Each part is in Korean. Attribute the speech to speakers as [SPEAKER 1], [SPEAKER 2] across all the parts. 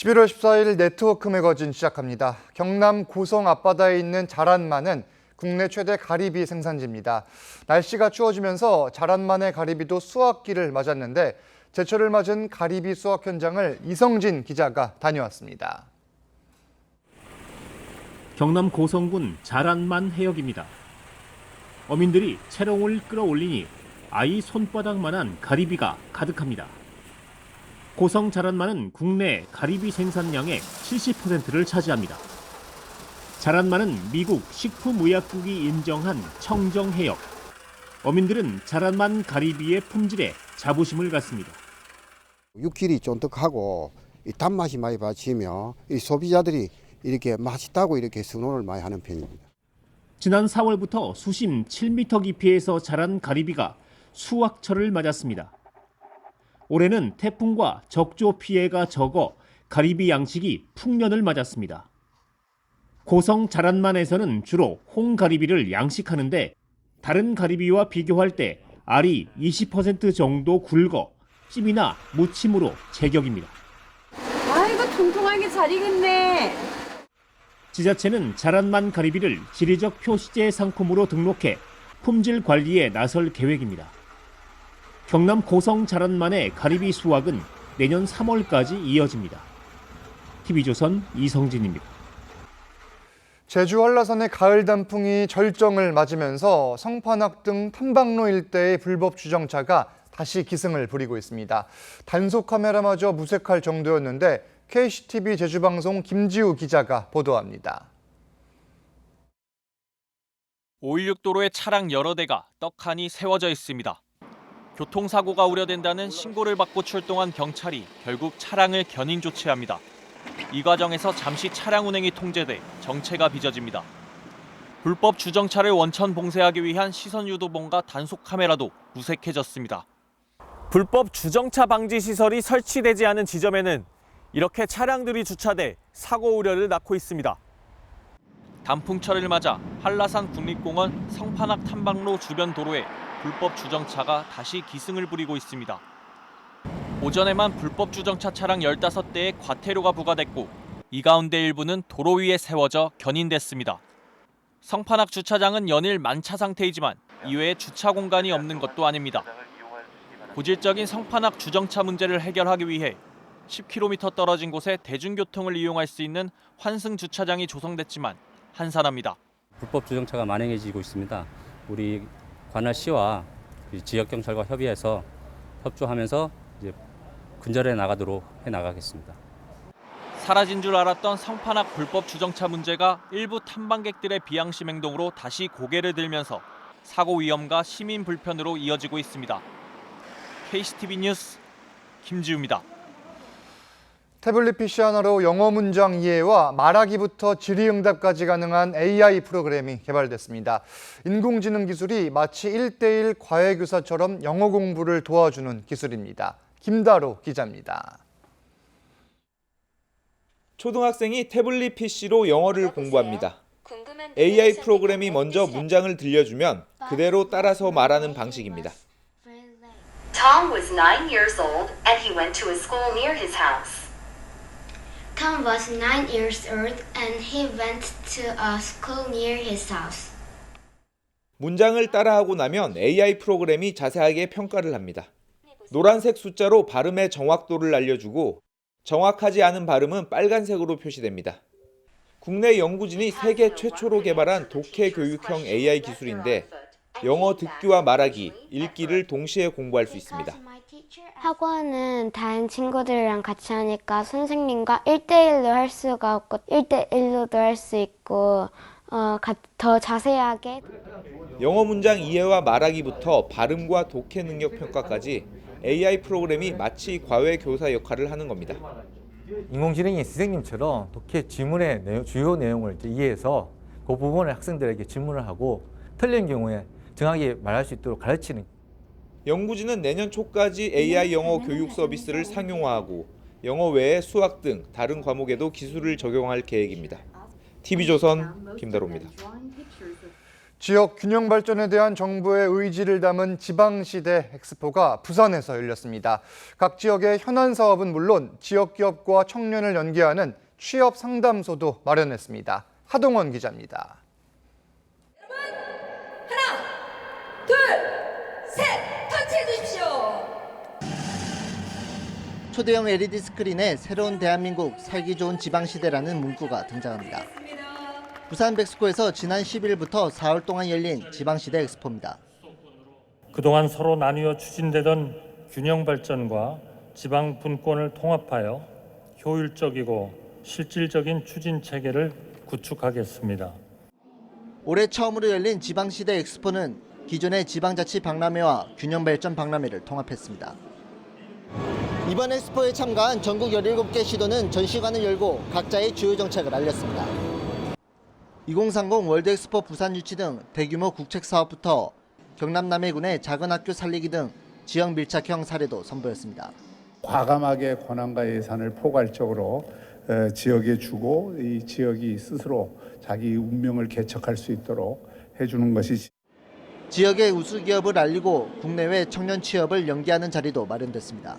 [SPEAKER 1] 11월 14일 네트워크 매거진 시작합니다. 경남 고성 앞바다에 있는 자란마는 국내 최대 가리비 생산지입니다. 날씨가 추워지면서 자란만의 가리비도 수확기를 맞았는데 제철을 맞은 가리비 수확 현장을 이성진 기자가 다녀왔습니다.
[SPEAKER 2] 경남 고성군 자란만 해역입니다. 어민들이 채롱을 끌어올리니 아이 손바닥만한 가리비가 가득합니다. 고성 자란마는 국내 가리비 생산량의 70%를 차지합니다. 자란마는 미국 식품의약국이 인정한 청정 해역. 어민들은 자란만 가리비의 품질에 자부심을 갖습니다.
[SPEAKER 3] 육질이 쫀득하고 단맛이 많이 받치며 소비자들이 이렇게 맛있다고 이렇게 선호를 많이 하는 편입니다.
[SPEAKER 2] 지난 4월부터 수심 7m 깊이에서 자란 가리비가 수확철을 맞았습니다. 올해는 태풍과 적조 피해가 적어 가리비 양식이 풍년을 맞았습니다. 고성 자란만에서는 주로 홍가리비를 양식하는데 다른 가리비와 비교할 때 알이 20% 정도 굵어 찜이나 무침으로 제격입니다.
[SPEAKER 4] 아이고 통통하게 잘 익었네.
[SPEAKER 2] 지자체는 자란만 가리비를 지리적 표시제 상품으로 등록해 품질 관리에 나설 계획입니다. 경남 고성 자란만의 가리비 수확은 내년 3월까지 이어집니다. TV조선 이성진입니다.
[SPEAKER 1] 제주 한라산의 가을 단풍이 절정을 맞으면서 성판악 등 탐방로 일대의 불법 주정차가 다시 기승을 부리고 있습니다. 단속 카메라마저 무색할 정도였는데 KCTV 제주방송 김지우 기자가 보도합니다.
[SPEAKER 5] 516도로에 차량 여러 대가 떡하니 세워져 있습니다. 교통사고가 우려된다는 신고를 받고 출동한 경찰이 결국 차량을 견인 조치합니다. 이 과정에서 잠시 차량 운행이 통제돼 정체가 빚어집니다. 불법 주정차를 원천 봉쇄하기 위한 시선 유도봉과 단속 카메라도 무색해졌습니다. 불법 주정차 방지 시설이 설치되지 않은 지점에는 이렇게 차량들이 주차돼 사고 우려를 낳고 있습니다. 단풍철을 맞아 한라산 국립공원 성판악 탐방로 주변 도로에 불법 주정차가 다시 기승을 부리고 있습니다. 오전에만 불법 주정차 차량 15대에 과태료가 부과됐고 이 가운데 일부는 도로 위에 세워져 견인됐습니다. 성판악 주차장은 연일 만차 상태이지만 이외에 주차 공간이 없는 것도 아닙니다. 고질적인 성판악 주정차 문제를 해결하기 위해 10km 떨어진 곳에 대중교통을 이용할 수 있는 환승 주차장이 조성됐지만 한산합니다.
[SPEAKER 6] 불법 주정차가 만연해지고 있습니다. 우리 관할시와 지역경찰과 협의해서 협조하면서 이제 근절해 나가도록 해나가겠습니다.
[SPEAKER 5] 사라진 줄 알았던 성판악 불법 주정차 문제가 일부 탐방객들의 비양심 행동으로 다시 고개를 들면서 사고 위험과 시민 불편으로 이어지고 있습니다. KCTV 뉴스 김지우입니다.
[SPEAKER 1] 태블릿 PC 하나로 영어 문장 이해와 말하기부터 질의응답까지 가능한 AI 프로그램이 개발됐습니다. 인공지능 기술이 마치 1:1 과외교사처럼 영어 공부를 도와주는 기술입니다. 김다로 기자입니다.
[SPEAKER 7] 초등학생이 태블릿 PC로 영어를 공부합니다. AI 프로그램이 먼저 문장을 들려주면 그대로 따라서 말하는 방식입니다.
[SPEAKER 8] Tom was 9 years old and he went to a school near his house.
[SPEAKER 9] Tom was 9 years old and he went to a school near his house.
[SPEAKER 7] 문장을 따라하고 나면 AI 프로그램이 자세하게 평가를 합니다. 노란색 숫자로 발음의 정확도를 알려주고 정확하지 않은 발음은 빨간색으로 표시됩니다. 국내 연구진이 세계 최초로 개발한 독해 교육형 AI 기술인데 영어 듣기와 말하기, 읽기를 동시에 공부할 수 있습니다.
[SPEAKER 9] 학원은 다른 친구들이랑 같이 하니까 선생님과 1:1로 할 수가 없고 1:1로도 할 수 있고 더 자세하게.
[SPEAKER 7] 영어 문장 이해와 말하기부터 발음과 독해 능력 평가까지 AI 프로그램이 마치 과외 교사 역할을 하는 겁니다.
[SPEAKER 10] 인공지능이 선생님처럼 독해 지문의 주요 내용을 이해해서 그 부분을 학생들에게 질문을 하고 틀린 경우에 정확히 말할 수 있도록 가르치는.
[SPEAKER 7] 연구진은 내년 초까지 AI 영어 교육 서비스를 상용화하고 영어 외에 수학 등 다른 과목에도 기술을 적용할 계획입니다. TV조선 김다로입니다.
[SPEAKER 1] 지역 균형 발전에 대한 정부의 의지를 담은 지방시대 엑스포가 부산에서 열렸습니다. 각 지역의 현안 사업은 물론 지역 기업과 청년을 연계하는 취업 상담소도 마련했습니다. 하동원 기자입니다.
[SPEAKER 4] 하나, 둘, 셋! 터치해 주십시오.
[SPEAKER 11] 초대형 LED 스크린에 새로운 대한민국 살기 좋은 지방시대라는 문구가 등장합니다. 부산 백스코에서 지난 10일부터 4월 동안 열린 지방시대 엑스포입니다.
[SPEAKER 12] 그동안 서로 나뉘어 추진되던 균형 발전과 지방 분권을 통합하여 효율적이고 실질적인 추진 체계를 구축하겠습니다.
[SPEAKER 11] 올해 처음으로 열린 지방시대 엑스포는 기존의 지방자치 박람회와 균형 발전 박람회를 통합했습니다. 이번 엑스포에 참가한 전국 17개 시도는 전시관을 열고 각자의 주요 정책을 알렸습니다. 2030 월드엑스포 부산 유치 등 대규모 국책 사업부터 경남 남해군의 작은 학교 살리기 등 지역 밀착형 사례도 선보였습니다.
[SPEAKER 13] 과감하게 권한과 예산을 포괄적으로 지역에 주고 이 지역이 스스로 자기 운명을 개척할 수 있도록 해주는 것이
[SPEAKER 11] 지역의 우수 기업을 알리고 국내외 청년 취업을 연계하는 자리도 마련됐습니다.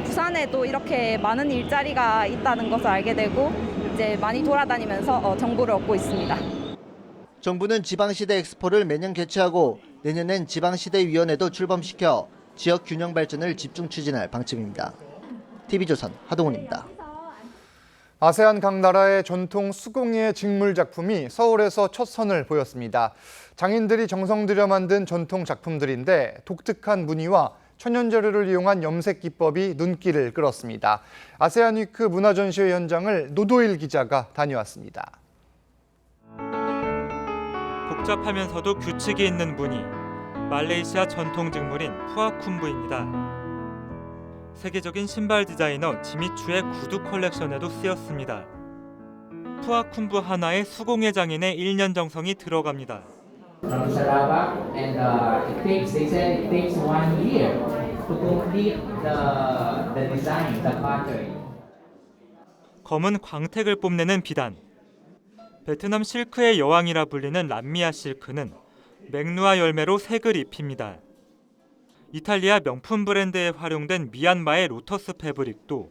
[SPEAKER 14] 부산에도 이렇게 많은 일자리가 있다는 것을 알게 되고 이제 많이 돌아다니면서 정보를 얻고 있습니다.
[SPEAKER 11] 정부는 지방시대 엑스포를 매년 개최하고 내년엔 지방시대위원회도 출범시켜 지역 균형 발전을 집중 추진할 방침입니다. TV조선 하동훈입니다.
[SPEAKER 1] 아세안 각 나라의 전통 수공예 직물 작품이 서울에서 첫 선을 보였습니다. 장인들이 정성 들여 만든 전통 작품들인데 독특한 무늬와 천연재료를 이용한 염색 기법이 눈길을 끌었습니다. 아세안 위크 문화전시회 현장을 노도일 기자가 다녀왔습니다.
[SPEAKER 15] 복잡하면서도 규칙이 있는 무늬, 말레이시아 전통 직물인 푸아쿰부입니다. 세계적인 신발 디자이너 지미추의 구두 컬렉션에도 쓰였습니다. 푸아쿰부 하나에 수공예 장인의 1년 정성이 들어갑니다.
[SPEAKER 16] From Sarawak, and they said it takes 1 year to complete the design, the pattern.
[SPEAKER 15] 검은 광택을 뽐내는 비단. 베트남 실크의 여왕이라 불리는 람미아 실크는 맥누아 열매로 색을 입힙니다. 이탈리아 명품 브랜드에 활용된 미얀마의 로터스 패브릭도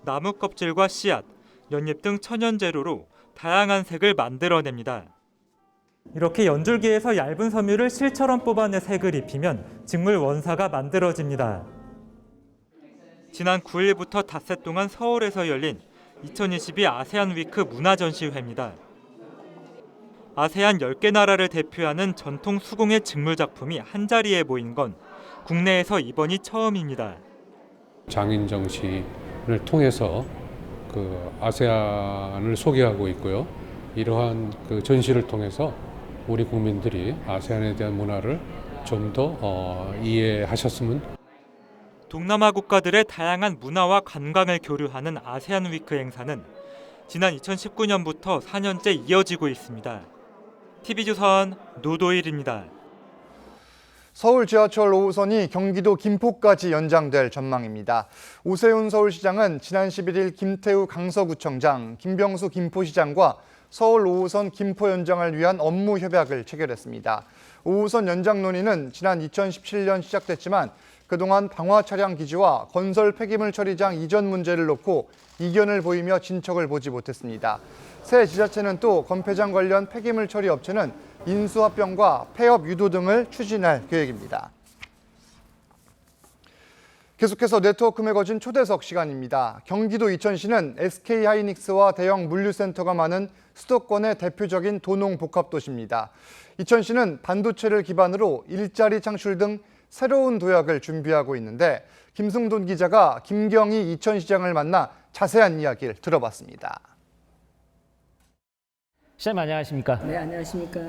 [SPEAKER 15] 나무 껍질과 씨앗, 연잎 등 천연 재료로 다양한 색을 만들어냅니다. 이렇게 연줄기에서 얇은 섬유를 실처럼 뽑아내 색을 입히면 직물 원사가 만들어집니다. 지난 9일부터 닷새 동안 서울에서 열린 2022 아세안 위크 문화전시회입니다. 아세안 10개 나라를 대표하는 전통 수공예 직물 작품이 한자리에 모인 건 국내에서 이번이 처음입니다.
[SPEAKER 17] 장인 정신을 통해서 아세안을 소개하고 있고요. 이러한 전시를 통해서 우리 국민들이 아세안에 대한 문화를 좀 더 이해하셨으면.
[SPEAKER 15] 동남아 국가들의 다양한 문화와 관광을 교류하는 아세안 위크 행사는 지난 2019년부터 4년째 이어지고 있습니다. TV조선 노도일입니다.
[SPEAKER 1] 서울 지하철 5호선이 경기도 김포까지 연장될 전망입니다. 오세훈 서울시장은 지난 11일 김태우 강서구청장, 김병수 김포시장과 서울 5호선 김포 연장을 위한 업무 협약을 체결했습니다. 5호선 연장 논의는 지난 2017년 시작됐지만 그동안 방화 차량 기지와 건설 폐기물 처리장 이전 문제를 놓고 이견을 보이며 진척을 보지 못했습니다. 새 지자체는 또 건폐장 관련 폐기물 처리 업체는 인수합병과 폐업 유도 등을 추진할 계획입니다. 계속해서 네트워크 매거진 초대석 시간입니다. 경기도 이천시는 SK하이닉스와 대형 물류센터가 많은 수도권의 대표적인 도농복합도시입니다. 이천시는 반도체를 기반으로 일자리 창출 등 새로운 도약을 준비하고 있는데 김승돈 기자가 김경희 이천시장을 만나 자세한 이야기를 들어봤습니다.
[SPEAKER 18] 시장님 안녕하십니까?
[SPEAKER 19] 네, 안녕하십니까?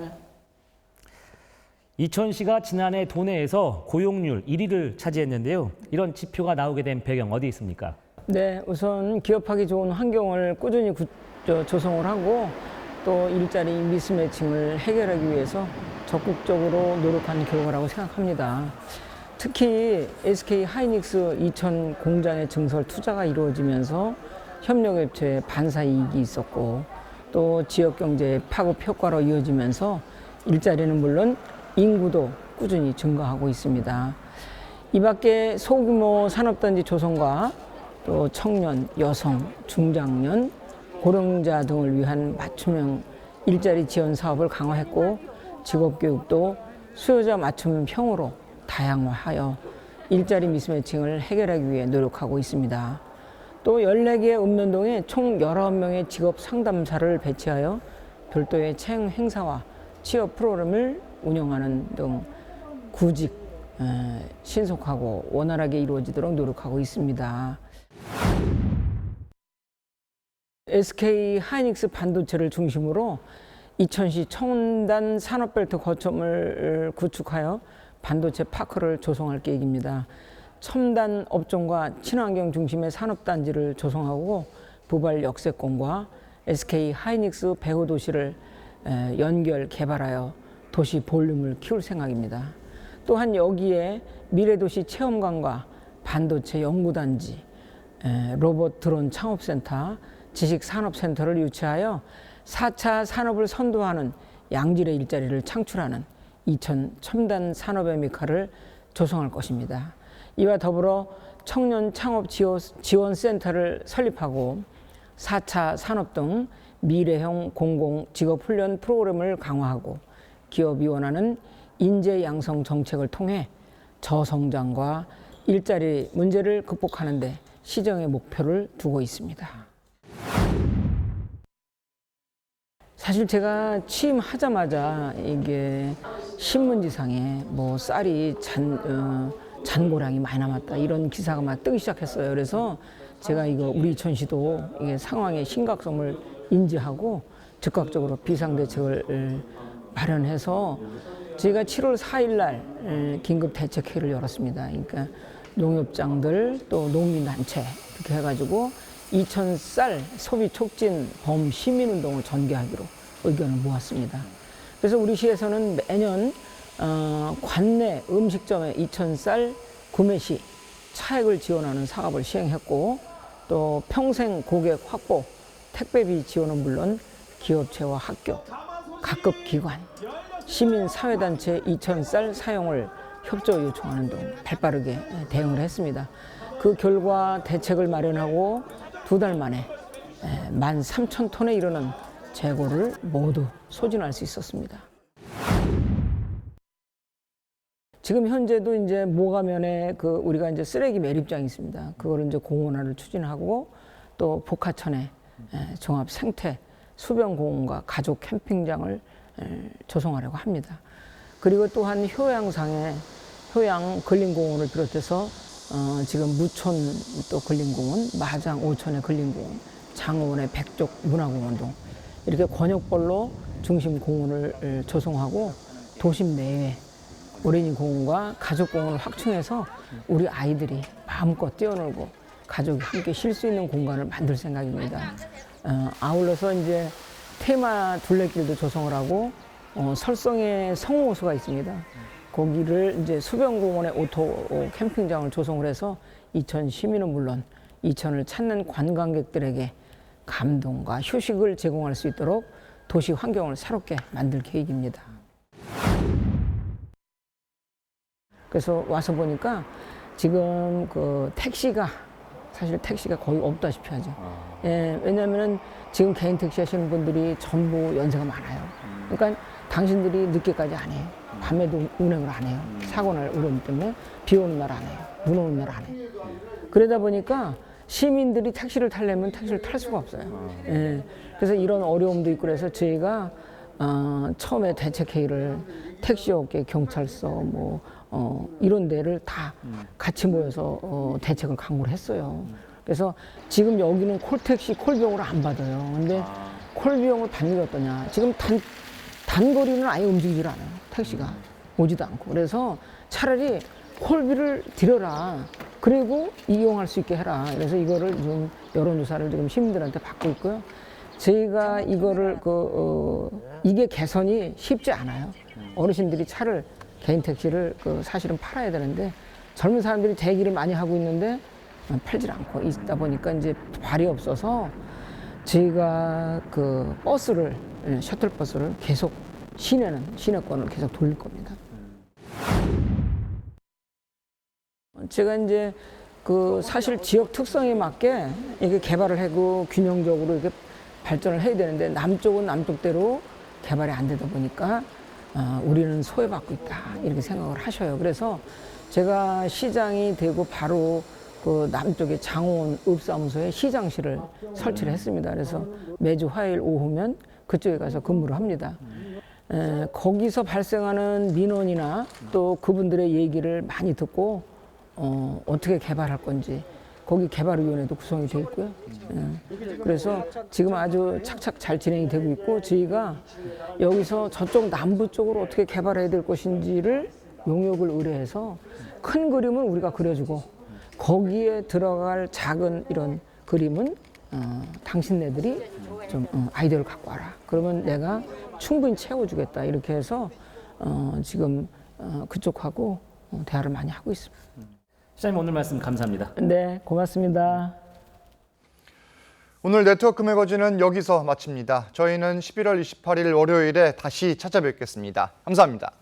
[SPEAKER 18] 이천시가 지난해 도내에서 고용률 1위를 차지했는데요. 이런 지표가 나오게 된 배경 어디 있습니까?
[SPEAKER 19] 네, 우선 기업하기 좋은 환경을 꾸준히 조성을 하고 또 일자리 미스매칭을 해결하기 위해서 적극적으로 노력한 결과라고 생각합니다. 특히 SK하이닉스 이천 공장의 증설 투자가 이루어지면서 협력업체의 반사 이익이 있었고 또 지역경제 파급 효과로 이어지면서 일자리는 물론 인구도 꾸준히 증가하고 있습니다. 이 밖에 소규모 산업단지 조성과 또 청년, 여성, 중장년, 고령자 등을 위한 맞춤형 일자리 지원 사업을 강화했고 직업교육도 수요자 맞춤형으로 다양화하여 일자리 미스매칭을 해결하기 위해 노력하고 있습니다. 또 14개의 읍면동에 총 19명의 직업 상담사를 배치하여 별도의 채용 행사와 취업 프로그램을 운영하는 등 구직 신속하고 원활하게 이루어지도록 노력하고 있습니다. SK 하이닉스 반도체를 중심으로 이천시 첨단 산업벨트 거점을 구축하여 반도체 파크를 조성할 계획입니다. 첨단 업종과 친환경 중심의 산업단지를 조성하고 부발 역세권과 SK 하이닉스 배후 도시를 연결 개발하여 도시 볼륨을 키울 생각입니다. 또한 여기에 미래도시 체험관과 반도체 연구단지, 로봇 드론 창업센터, 지식산업센터를 유치하여 4차 산업을 선도하는 양질의 일자리를 창출하는 이천 첨단 산업의 미카를 조성할 것입니다. 이와 더불어 청년 창업 지원센터를 설립하고 4차 산업 등 미래형 공공 직업훈련 프로그램을 강화하고 기업이 원하는 인재 양성 정책을 통해 저성장과 일자리 문제를 극복하는 데 시정의 목표를 두고 있습니다. 사실 제가 취임하자마자 이게 신문지상에 뭐 쌀이 잔고량이 많이 남았다 이런 마기사가 막 뜨기 시작했어요. 그래서 제가 이거 우리 이천시도 이게 상황의 심각성을 인지하고 즉각적으로 비상대책을 마련해서 저희가 7월 4일 날 긴급 대책회의를 열었습니다. 그러니까 농협장들 또 농민단체 이렇게 해가지고 이천 쌀 소비 촉진 범 시민운동을 전개하기로 의견을 모았습니다. 그래서 우리 시에서는 매년 관내 음식점의 이천 쌀 구매 시 차액을 지원하는 사업을 시행했고 또 평생 고객 확보 택배비 지원은 물론 기업체와 학교, 각급 기관, 시민사회단체 이천 쌀 사용을 협조 요청하는 등 발빠르게 대응을 했습니다. 그 결과 대책을 마련하고 2달 만에 13,000톤에 이르는 재고를 모두 소진할 수 있었습니다. 지금 현재도 이제 모가면에 우리가 이제 쓰레기 매립장이 있습니다. 그거를 이제 공원화를 추진하고 또 복하천에 종합 생태 수변 공원과 가족 캠핑장을 조성하려고 합니다. 그리고 또한 효양상에 효양 근린공원을 비롯해서 지금 무촌 또 근린공원, 마장 오천의 근린공원, 장어원의 백족 문화공원 등 이렇게 권역별로 중심 공원을 조성하고 도심 내에 어린이 공원과 가족 공원을 확충해서 우리 아이들이 마음껏 뛰어놀고 가족이 함께 쉴 수 있는 공간을 만들 생각입니다. 아울러서 이제 테마 둘레길도 조성을 하고 설성에 성호수가 있습니다. 거기를 이제 수변공원의 오토 캠핑장을 조성을 해서 이천 시민은 물론 이천을 찾는 관광객들에게 감동과 휴식을 제공할 수 있도록 도시 환경을 새롭게 만들 계획입니다. 그래서 와서 보니까 지금 택시가 사실 택시가 거의 없다시피 하죠. 예, 왜냐하면 지금 개인 택시 하시는 분들이 전부 연세가 많아요. 그러니까 당신들이 늦게까지 안 해요. 밤에도 운행을 안 해요. 사고 날 우려움 때문에 비 오는 날 안 해요. 눈 오는 날 안 해요. 그러다 보니까 시민들이 택시를 타려면 택시를 탈 수가 없어요. 예, 그래서 이런 어려움도 있고 그래서 저희가 처음에 대책회의를 택시업계, 경찰서 이런 데를 다 같이 모여서 대책을 강구를 했어요. 그래서 지금 여기는 콜택시, 콜비용을 안 받아요. 근데 콜비용을 받는 게 어떠냐. 지금 단거리는 아예 움직이질 않아요. 택시가 오지도 않고. 그래서 차라리 콜비를 들여라. 그리고 이용할 수 있게 해라. 그래서 이거를 좀 여론조사를 지금 시민들한테 받고 있고요. 저희가 이거를 이게 개선이 쉽지 않아요. 어르신들이 차를 개인 택시를 사실은 팔아야 되는데 젊은 사람들이 대기를 많이 하고 있는데 팔질 않고 있다 보니까 이제 발이 없어서 저희가 버스를 셔틀버스를 계속 시내는 시내권을 계속 돌릴 겁니다. 제가 이제 그 사실 지역 특성에 맞게 이게 개발을 하고 균형적으로 이렇게 발전을 해야 되는데 남쪽은 남쪽대로 개발이 안 되다 보니까 우리는 소외받고 있다 이렇게 생각을 하셔요. 그래서 제가 시장이 되고 바로 그 남쪽의 장원 읍사무소에 시장실을 설치를 했습니다. 그래서 매주 화요일 오후면 그쪽에 가서 근무를 합니다. 거기서 발생하는 민원이나 또 그분들의 얘기를 많이 듣고 어떻게 개발할 건지 거기 개발위원회도 구성이 되어 있고요. 그래서 지금 아주 착착 잘 진행이 되고 있고 저희가 여기서 저쪽 남부 쪽으로 어떻게 개발해야 될 것인지를 용역을 의뢰해서 큰 그림은 우리가 그려주고 거기에 들어갈 작은 이런 그림은 당신네들이 좀 아이디어를 갖고 와라. 그러면 내가 충분히 채워주겠다. 이렇게 해서 지금 그쪽하고 대화를 많이 하고 있습니다.
[SPEAKER 18] 시장님 오늘 말씀 감사합니다.
[SPEAKER 19] 네, 고맙습니다.
[SPEAKER 1] 오늘 네트워크 매거진은 여기서 마칩니다. 저희는 11월 28일 월요일에 다시 찾아뵙겠습니다. 감사합니다.